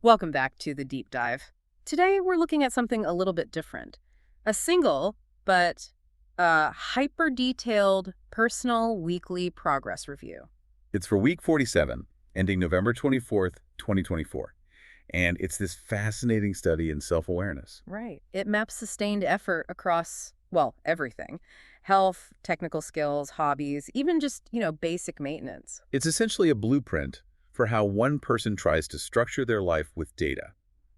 Welcome back to the deep dive. Today we're looking at something a little bit different. A single, but hyper-detailed personal weekly progress review. It's for week 47, ending November 24th, 2024. And it's this fascinating study in self-awareness. Right. It maps sustained effort across, well, everything. Health, technical skills, hobbies, even just, basic maintenance. It's essentially a blueprint for how one person tries to structure their life with data.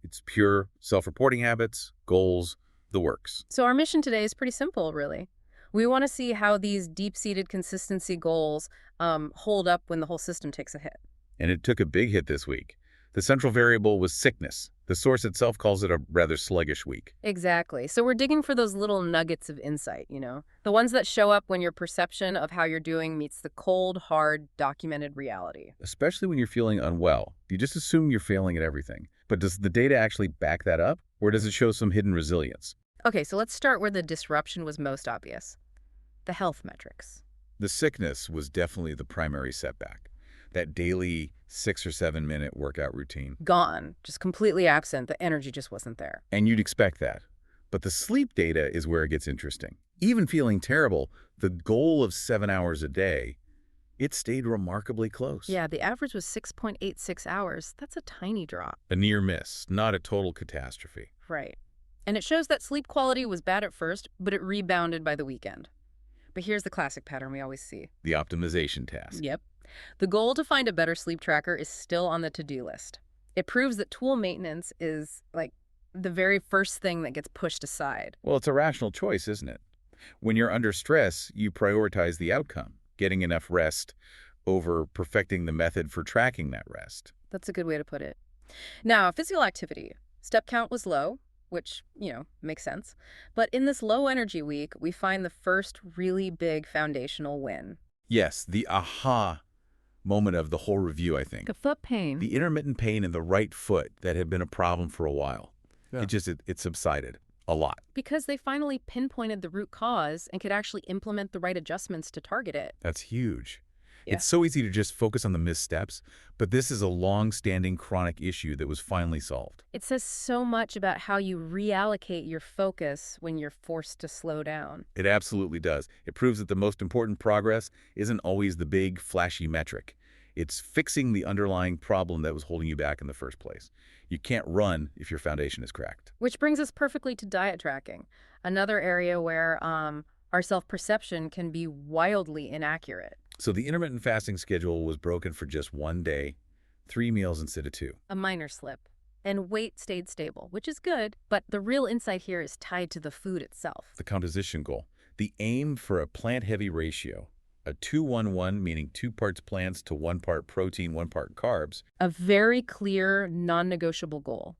It's pure self-reporting habits, goals, the works. So our mission today is pretty simple, really. We want to see how these deep-seated consistency goals hold up when the whole system takes a hit. And it took a big hit this week. The central variable was sickness. The source itself calls it a rather sluggish week. Exactly. So we're digging for those little nuggets of insight, the ones that show up when your perception of how you're doing meets the cold, hard, documented reality. Especially when you're feeling unwell. You just assume you're failing at everything. But does the data actually back that up? Or does it show some hidden resilience? Okay, so let's start where the disruption was most obvious. The health metrics. The sickness was definitely the primary setback. That daily 6 or 7 minute workout routine. Gone. Just completely absent. The energy just wasn't there. And you'd expect that. But the sleep data is where it gets interesting. Even feeling terrible, the goal of 7 hours a day, it stayed remarkably close. Yeah, the average was 6.86 hours. That's a tiny drop. A near miss, not a total catastrophe. Right. And it shows that sleep quality was bad at first, but it rebounded by the weekend. But here's the classic pattern we always see. The optimization task. Yep. The goal to find a better sleep tracker is still on the to-do list. It proves that tool maintenance is, like, the very first thing that gets pushed aside. Well, it's a rational choice, isn't it? When you're under stress, you prioritize the outcome, getting enough rest over perfecting the method for tracking that rest. That's a good way to put it. Now, physical activity. Step count was low, which, makes sense. But in this low energy week, we find the first really big foundational win. Yes, the aha moment of the whole review, I think. A foot pain. The intermittent pain in the right foot that had been a problem for a while. Yeah. It subsided a lot. Because they finally pinpointed the root cause and could actually implement the right adjustments to target it. That's huge. Yeah. It's so easy to just focus on the missteps, but this is a long-standing chronic issue that was finally solved. It says so much about how you reallocate your focus when you're forced to slow down. It absolutely does. It proves that the most important progress isn't always the big, flashy metric. It's fixing the underlying problem that was holding you back in the first place. You can't run if your foundation is cracked. Which brings us perfectly to diet tracking, another area where our self-perception can be wildly inaccurate. So the intermittent fasting schedule was broken for just 1 day, 3 meals instead of 2. A minor slip. And weight stayed stable, which is good, but the real insight here is tied to the food itself. The composition goal. The aim for a plant-heavy ratio, a 2-1-1, meaning 2 parts plants to 1 part protein, 1 part carbs. A very clear, non-negotiable goal.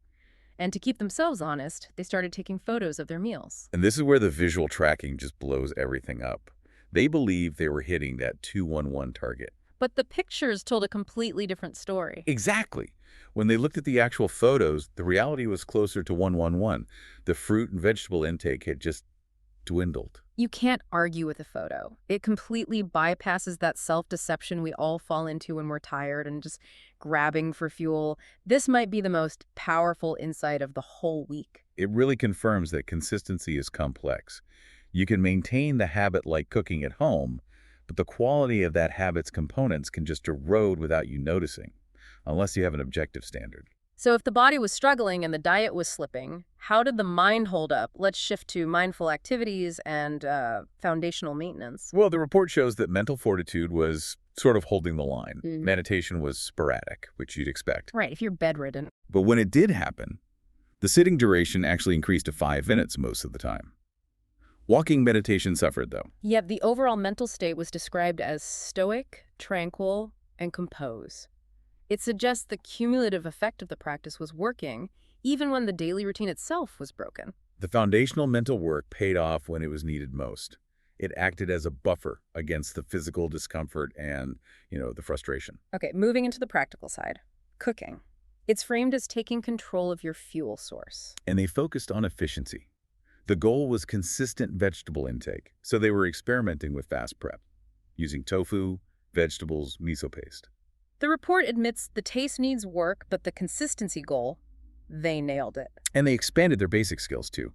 And to keep themselves honest, they started taking photos of their meals. And this is where the visual tracking just blows everything up. They believed they were hitting that 2-1-1 target. But the pictures told a completely different story. Exactly. When they looked at the actual photos, the reality was closer to 1-1-1. The fruit and vegetable intake had just dwindled. You can't argue with a photo. It completely bypasses that self-deception we all fall into when we're tired and just grabbing for fuel. This might be the most powerful insight of the whole week. It really confirms that consistency is complex. You can maintain the habit like cooking at home, but the quality of that habit's components can just erode without you noticing, unless you have an objective standard. So if the body was struggling and the diet was slipping, how did the mind hold up? Let's shift to mindful activities and foundational maintenance. Well, the report shows that mental fortitude was sort of holding the line. Meditation was sporadic, which you'd expect. Right, if you're bedridden. But when it did happen, the sitting duration actually increased to 5 minutes most of the time. Walking meditation suffered, though. Yet the overall mental state was described as stoic, tranquil, and composed. It suggests the cumulative effect of the practice was working, even when the daily routine itself was broken. The foundational mental work paid off when it was needed most. It acted as a buffer against the physical discomfort and, the frustration. Okay, moving into the practical side. Cooking. It's framed as taking control of your fuel source. And they focused on efficiency. The goal was consistent vegetable intake, so they were experimenting with fast prep, using tofu, vegetables, miso paste. The report admits the taste needs work, but the consistency goal, they nailed it. And they expanded their basic skills too,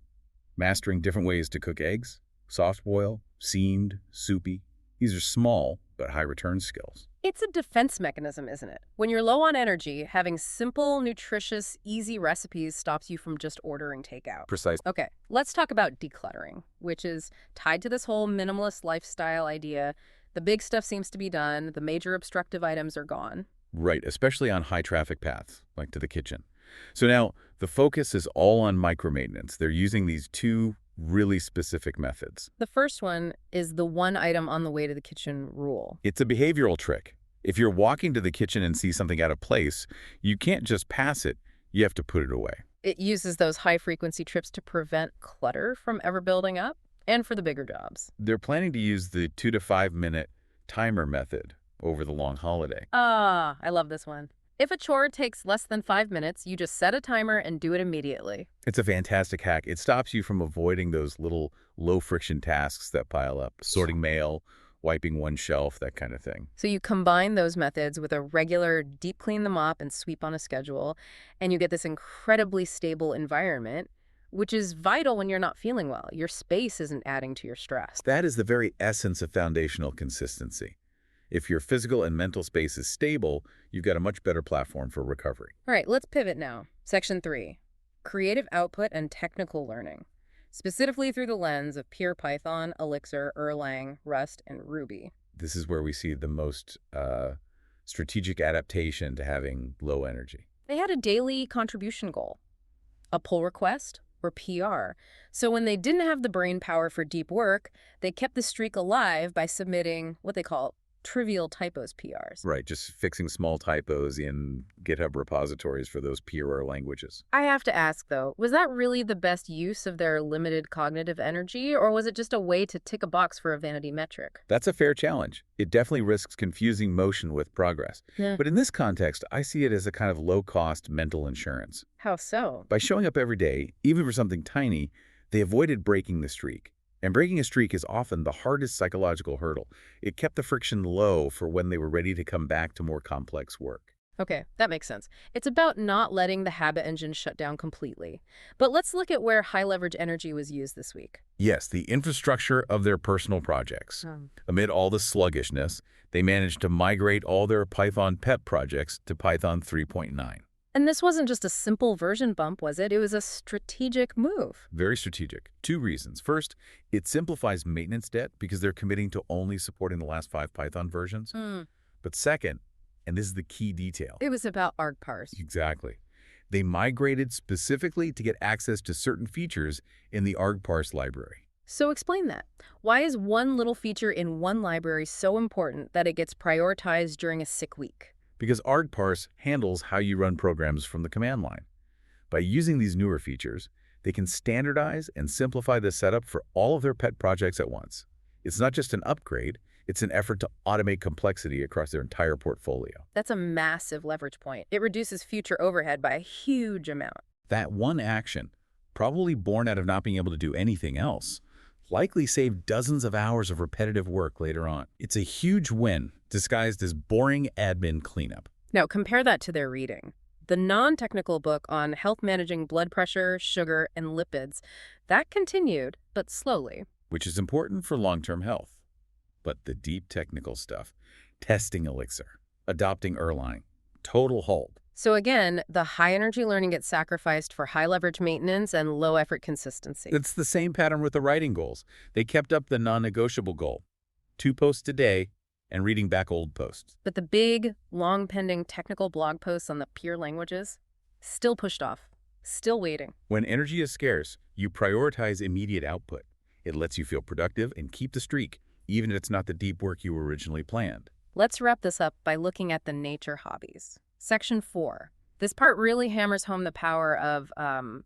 mastering different ways to cook eggs, soft boil, steamed, soupy. These are small but high return skills. It's a defense mechanism, isn't it? When you're low on energy, having simple, nutritious, easy recipes stops you from just ordering takeout. Precise. Okay, let's talk about decluttering, which is tied to this whole minimalist lifestyle idea. The big stuff seems to be done. The major obstructive items are gone. Right, especially on high traffic paths, like to the kitchen. So now the focus is all on micro-maintenance. They're using these two really specific methods. The first one is the one item on the way to the kitchen rule. It's a behavioral trick. If you're walking to the kitchen and see something out of place, you can't just pass it. You have to put it away. It uses those high-frequency trips to prevent clutter from ever building up, and for the bigger jobs. They're planning to use the 2 to 5 minute timer method over the long holiday. Ah, I love this one. If a chore takes less than 5 minutes, you just set a timer and do it immediately. It's a fantastic hack. It stops you from avoiding those little low-friction tasks that pile up, sorting mail, wiping one shelf, that kind of thing. So you combine those methods with a regular deep clean the mop and sweep on a schedule, and you get this incredibly stable environment, which is vital when you're not feeling well. Your space isn't adding to your stress. That is the very essence of foundational consistency. If your physical and mental space is stable, you've got a much better platform for recovery. All right, let's pivot now. Section 3, creative output and technical learning, specifically through the lens of pure Python, Elixir, Erlang, Rust, and Ruby. This is where we see the most strategic adaptation to having low energy. They had a daily contribution goal, a pull request, or PR. So when they didn't have the brain power for deep work, they kept the streak alive by submitting what they call trivial typos PRs. Right, just fixing small typos in GitHub repositories for those PRR languages. I have to ask, though, was that really the best use of their limited cognitive energy, or was it just a way to tick a box for a vanity metric? That's a fair challenge. It definitely risks confusing motion with progress. Yeah. But in this context, I see it as a kind of low-cost mental insurance. How so? By showing up every day, even for something tiny, they avoided breaking the streak. And breaking a streak is often the hardest psychological hurdle. It kept the friction low for when they were ready to come back to more complex work. Okay, that makes sense. It's about not letting the habit engine shut down completely. But let's look at where high-leverage energy was used this week. Yes, the infrastructure of their personal projects. Amid all the sluggishness, they managed to migrate all their Python pet projects to Python 3.9. And this wasn't just a simple version bump, was it? It was a strategic move. Very strategic. 2 reasons. First, it simplifies maintenance debt because they're committing to only supporting the last 5 Python versions. But second, and this is the key detail. It was about argparse. Exactly. They migrated specifically to get access to certain features in the argparse library. So explain that. Why is one little feature in one library so important that it gets prioritized during a sick week? Because argparse handles how you run programs from the command line. By using these newer features, they can standardize and simplify the setup for all of their pet projects at once. It's not just an upgrade, it's an effort to automate complexity across their entire portfolio. That's a massive leverage point. It reduces future overhead by a huge amount. That one action, probably born out of not being able to do anything else, likely saved dozens of hours of repetitive work later on. It's a huge win, disguised as boring admin cleanup. Now, compare that to their reading. The non-technical book on health managing blood pressure, sugar, and lipids, that continued, but slowly. Which is important for long-term health. But the deep technical stuff, testing Elixir, adopting Erlang, total halt. So again, the high-energy learning gets sacrificed for high-leverage maintenance and low-effort consistency. It's the same pattern with the writing goals. They kept up the non-negotiable goal, 2 posts a day, and reading back old posts. But the big, long-pending technical blog posts on the pure languages, still pushed off, still waiting. When energy is scarce, you prioritize immediate output. It lets you feel productive and keep the streak, even if it's not the deep work you originally planned. Let's wrap this up by looking at the nature hobbies. Section 4. This part really hammers home the power of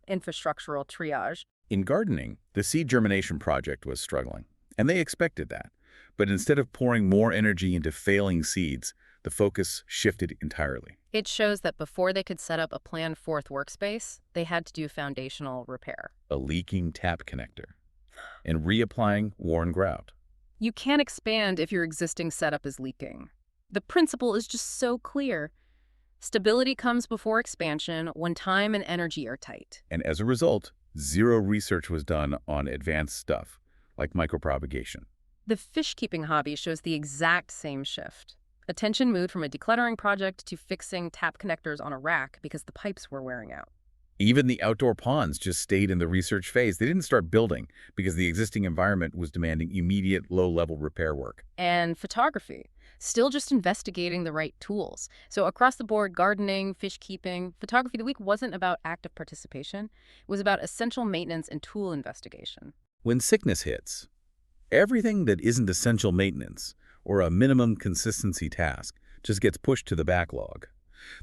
infrastructural triage. In gardening, the seed germination project was struggling, and they expected that. But instead of pouring more energy into failing seeds, the focus shifted entirely. It shows that before they could set up a planned 4th workspace, they had to do foundational repair. A leaking tap connector, and reapplying worn grout. You can't expand if your existing setup is leaking. The principle is just so clear. Stability comes before expansion when time and energy are tight. And as a result, zero research was done on advanced stuff, like micropropagation. The fish-keeping hobby shows the exact same shift. Attention moved from a decluttering project to fixing tap connectors on a rack because the pipes were wearing out. Even the outdoor ponds just stayed in the research phase. They didn't start building because the existing environment was demanding immediate low-level repair work. And photography, still just investigating the right tools. So across the board, gardening, fish keeping, photography of the week wasn't about active participation. It was about essential maintenance and tool investigation. When sickness hits, everything that isn't essential maintenance or a minimum consistency task just gets pushed to the backlog.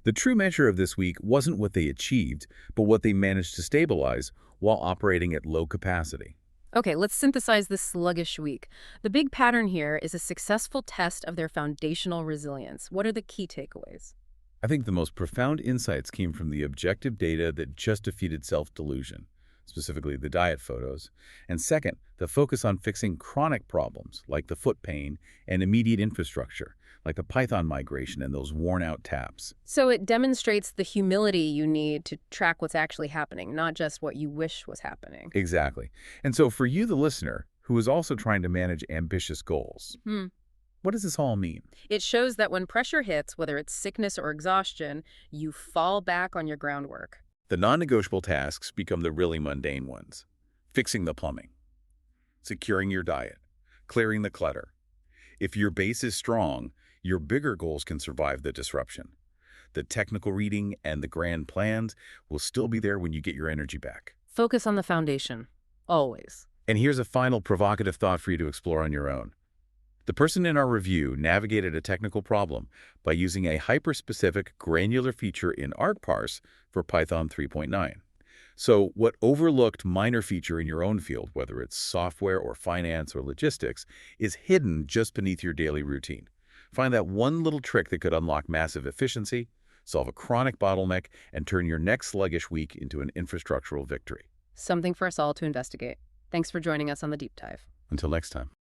The true measure of this week wasn't what they achieved, but what they managed to stabilize while operating at low capacity. Okay, let's synthesize this sluggish week. The big pattern here is a successful test of their foundational resilience. What are the key takeaways? I think the most profound insights came from the objective data that just defeated self-delusion, specifically the diet photos, and second, the focus on fixing chronic problems like the foot pain and immediate infrastructure, like the Python migration and those worn-out taps. So it demonstrates the humility you need to track what's actually happening, not just what you wish was happening. Exactly. And so for you, the listener, who is also trying to manage ambitious goals, what does this all mean? It shows that when pressure hits, whether it's sickness or exhaustion, you fall back on your groundwork. The non-negotiable tasks become the really mundane ones. Fixing the plumbing, securing your diet, clearing the clutter. If your base is strong, your bigger goals can survive the disruption. The technical reading and the grand plans will still be there when you get your energy back. Focus on the foundation, always. And here's a final provocative thought for you to explore on your own. The person in our review navigated a technical problem by using a hyper-specific granular feature in ArcParse for Python 3.9. So what overlooked minor feature in your own field, whether it's software or finance or logistics, is hidden just beneath your daily routine. Find that one little trick that could unlock massive efficiency, solve a chronic bottleneck, and turn your next sluggish week into an infrastructural victory. Something for us all to investigate. Thanks for joining us on the Deep Dive. Until next time.